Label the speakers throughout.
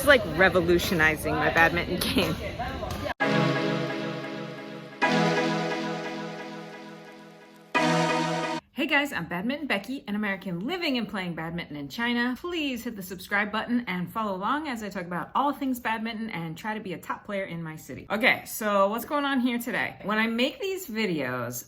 Speaker 1: is like revolutionizing my badminton game. Hey guys, I'm Badminton Becky, an American living and playing badminton in China. Please hit the subscribe button and follow along as I talk about all things badminton and try to be a top player in my city. Okay, so what's going on here today? When I make these videos,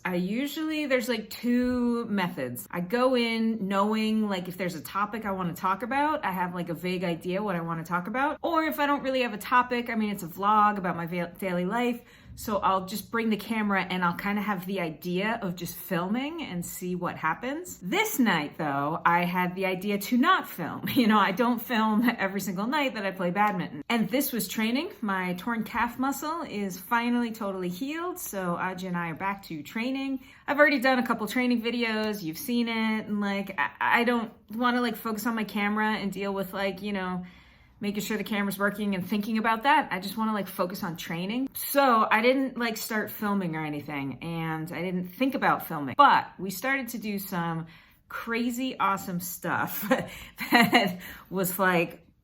Speaker 1: there's like two methods. I go in knowing like if there's a topic I want to talk about, I have like a vague idea what I want to talk about. Or if I don't really have a topic, it's a vlog about my daily life. So I'll just bring the camera and I'll kind of have the idea of just filming and see what happens. This night though, I had the idea to not film. I don't film every single night that I play badminton. And this was training. My torn calf muscle is finally totally healed. So Aja and I are back to training. I've already done a couple training videos. You've seen it. And I don't want to focus on my camera and deal with making sure the camera's working and thinking about that. I just want to focus on training. So I didn't start filming or anything, and I didn't think about filming, but we started to do some crazy awesome stuff that was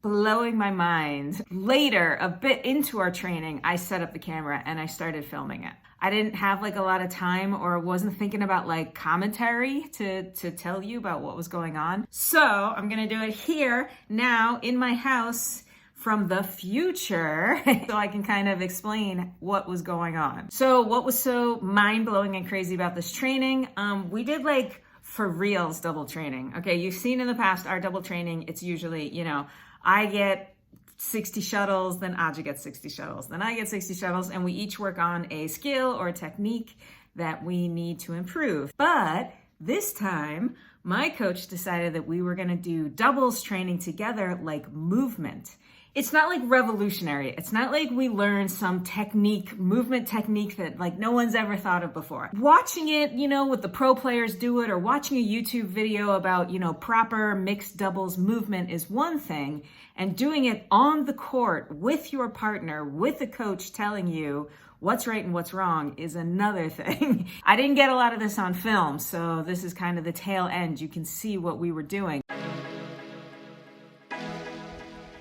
Speaker 1: blowing my mind. Later, a bit into our training, I set up the camera and I started filming it. I didn't have a lot of time or wasn't thinking about commentary to tell you about what was going on. So I'm gonna do it here now in my house from the future so I can kind of explain what was going on. So what was so mind-blowing and crazy about this training? We did for reals double training. Okay, you've seen in the past our double training, it's usually, I get 60 shuttles, then Aja gets 60 shuttles, then I get 60 shuttles, and we each work on a skill or a technique that we need to improve. But this time, my coach decided that we were gonna do doubles training together, movement. It's not revolutionary. It's not we learn some technique, movement technique that no one's ever thought of before. Watching it, with the pro players do it, or watching a YouTube video about, proper mixed doubles movement is one thing, and doing it on the court with your partner, with a coach telling you what's right and what's wrong is another thing. I didn't get a lot of this on film, so this is kind of the tail end. You can see what we were doing.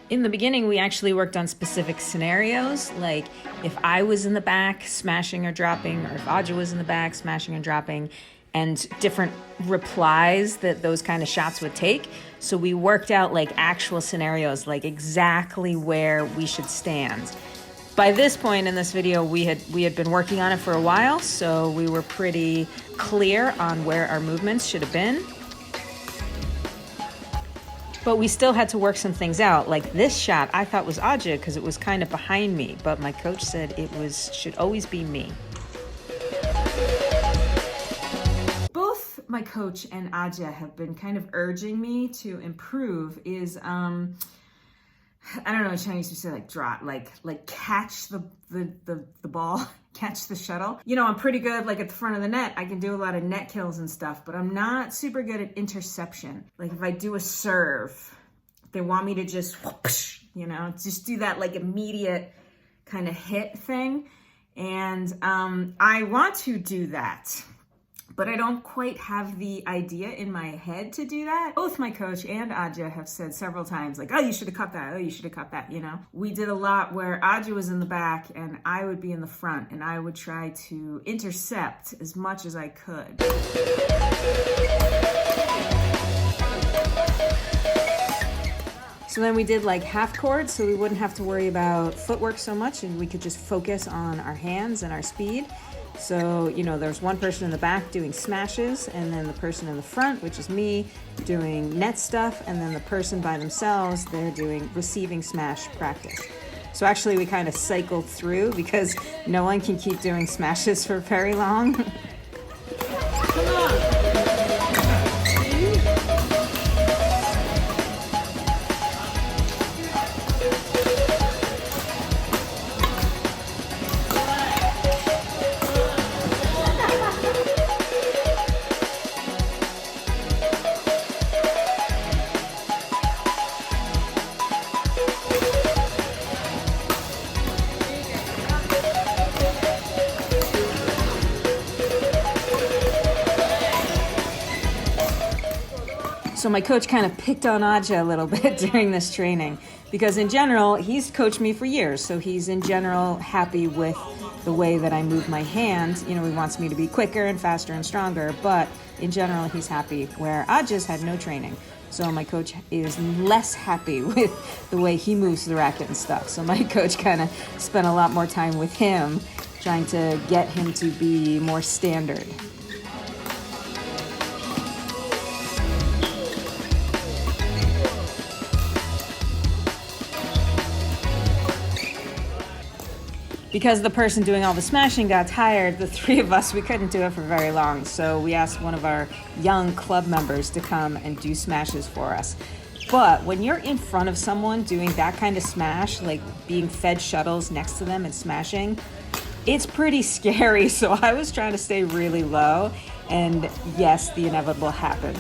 Speaker 1: In the beginning, we actually worked on specific scenarios, like if I was in the back smashing or dropping, or if Aja was in the back smashing or dropping, and different replies that those kind of shots would take. So we worked out actual scenarios, exactly where we should stand. By this point in this video, we had been working on it for a while, so we were pretty clear on where our movements should have been. But we still had to work some things out. Like this shot, I thought was Aja because it was kind of behind me, but my coach said should always be me. Both my coach and Aja have been kind of urging me to improve I don't know, in Chinese we say drop, catch the ball, catch the shuttle. I'm pretty good at the front of the net. I can do a lot of net kills and stuff, but I'm not super good at interception. If I do a serve, they want me to just whoosh, just do that immediate kind of hit thing. And I want to do that, but I don't quite have the idea in my head to do that. Both my coach and Aja have said several times, oh, you should have cut that. Oh, you should have cut that, We did a lot where Aja was in the back and I would be in the front and I would try to intercept as much as I could. So then we did half court so we wouldn't have to worry about footwork so much and we could just focus on our hands and our speed. So, there's one person in the back doing smashes, and then the person in the front, which is me, doing net stuff, and then the person by themselves, they're doing receiving smash practice. So actually we kind of cycled through because no one can keep doing smashes for very long. Come on. So my coach kind of picked on Aja a little bit during this training because in general, he's coached me for years. So he's in general happy with the way that I move my hands. You know, he wants me to be quicker and faster and stronger, but in general, he's happy, where I just had no training. So my coach is less happy with the way he moves the racket and stuff. So my coach kind of spent a lot more time with him, trying to get him to be more standard. Because the person doing all the smashing got tired, the three of us, we couldn't do it for very long. So we asked one of our young club members to come and do smashes for us. But when you're in front of someone doing that kind of smash, like being fed shuttles next to them and smashing, it's pretty scary. So I was trying to stay really low. And yes, the inevitable happened.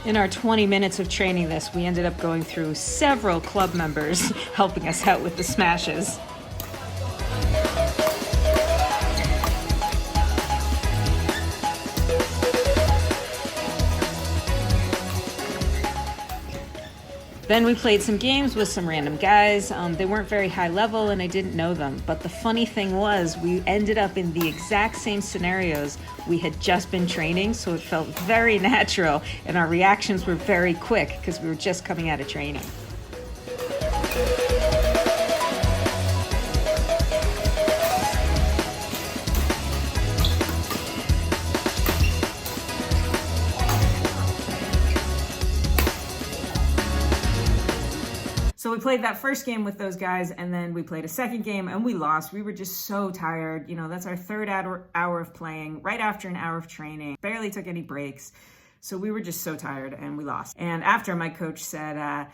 Speaker 1: In our 20 minutes of training this, we ended up going through several club members helping us out with the smashes. Then we played some games with some random guys. They weren't very high level and I didn't know them. But the funny thing was we ended up in the exact same scenarios we had just been training. So it felt very natural and our reactions were very quick because we were just coming out of training. So we played that first game with those guys and then we played a second game and we lost. We were just so tired. You know, that's our third hour of playing, right after an hour of training. Barely took any breaks. So we were just so tired and we lost. And after, my coach said,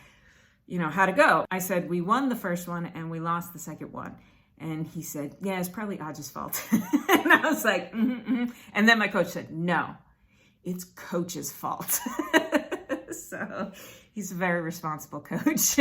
Speaker 1: you know, how'd it go? I said, we won the first one and we lost the second one. And he said, yeah, it's probably Aj's fault. And I was like, And then my coach said, no, it's coach's fault. So he's a very responsible coach.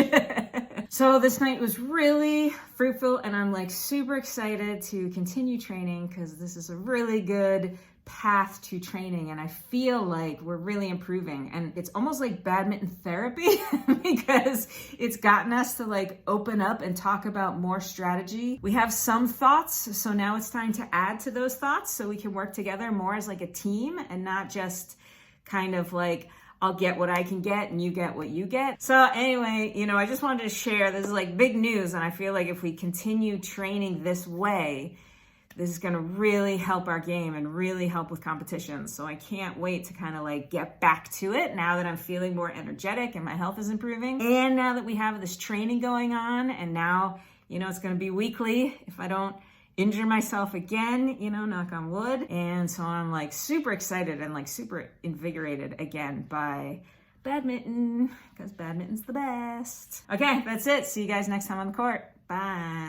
Speaker 1: So this night was really fruitful and I'm like super excited to continue training because this is a really good path to training and I feel like we're really improving and it's almost like badminton therapy because it's gotten us to like open up and talk about more strategy. We have some thoughts, so now it's time to add to those thoughts so we can work together more as like a team and not just kind of like I'll get what I can get and you get what you get. So anyway, you know, I just wanted to share, this is like big news and I feel like if we continue training this way, this is gonna really help our game and really help with competition. So I can't wait to kind of like get back to it now that I'm feeling more energetic and my health is improving. And now that we have this training going on and now, you know, it's gonna be weekly if I don't injure myself again, you know, knock on wood. And so I'm like super excited and like super invigorated again by badminton because badminton's the best. Okay, that's it. See you guys next time on the court. Bye.